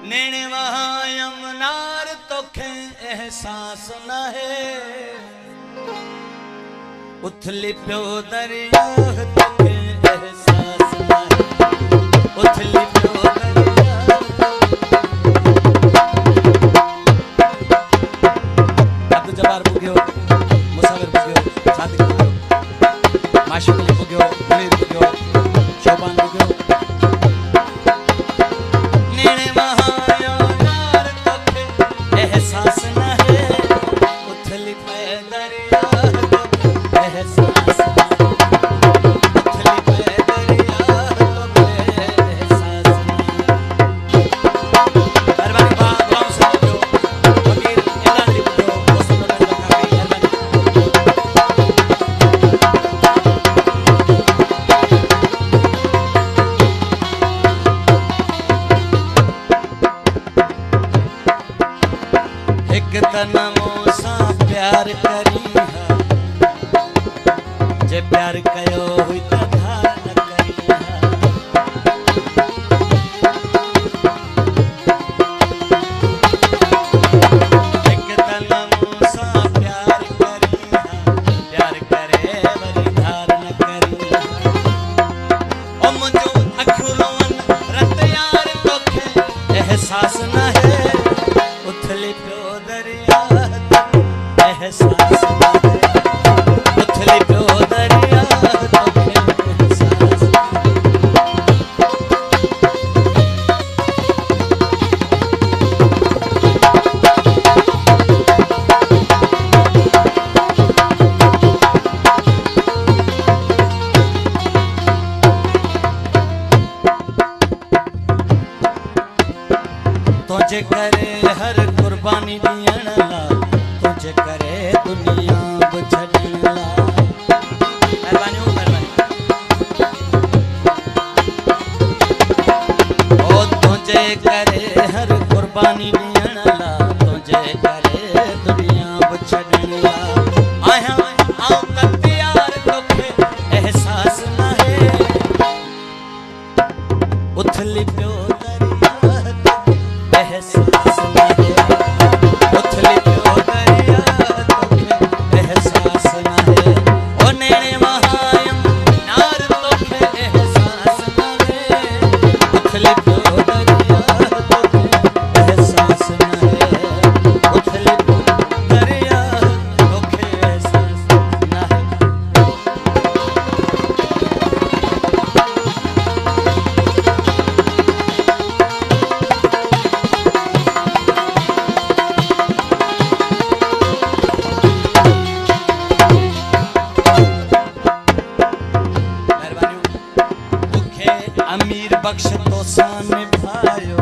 नेने वहाँ यमुनार तोखे एहसास न है उथली प्यो दरिया तोखे एहसास न है उथली प्यो दरिया अब जबार बुग्यो मुसाफिर बुग्यो सादिक बुग्यो माशूक अली बुग्यो मुनीर बुग्यो शोबान बुग्यो नेने वहाँ यमुनार तोखे एहसास न है उथली प्यो दरिया एहसास उथली पे दरिया तोखे एहसास मेहरबानी गाँव से बुझो फकीर इमरान जी बुझो दोस्तों का रखा गई मेहरबानी एक तनमो सा प्यार करी जे प्यार कयो हुई त धार न करिया एक तनमो सा प्यार करिया प्यार करे वरी धार न करिया ओ मुंजो अखरोन रत यार तोखे एहसास न है उथली प्यो दरिया एहसास न है उथली प्यो दरिया तोखे एहसास तुझे करे हर कुर्बानी दियण ला तुझे करे दुनिया बुझण ला मेहरबानी ओ तुझे करे हर कुर्बानी दियण ला तुझे करे दुनिया बुझण ला आया आऊं त यार तोखे एहसास न है उथली प्यो एहसास न है उथली प्यो दरिया तोखे एहसास न है ओ नेने वहाँ यमुनार तोखे एहसास न है उथली प्यो दरिया तोखे एहसास न है उथली प्यो दरिया तोखे एहसास न है अमीर बख्श तो सान भायो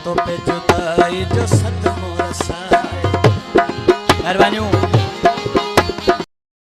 तो पे जुदाई जो सदमो रसाए मेहरबानी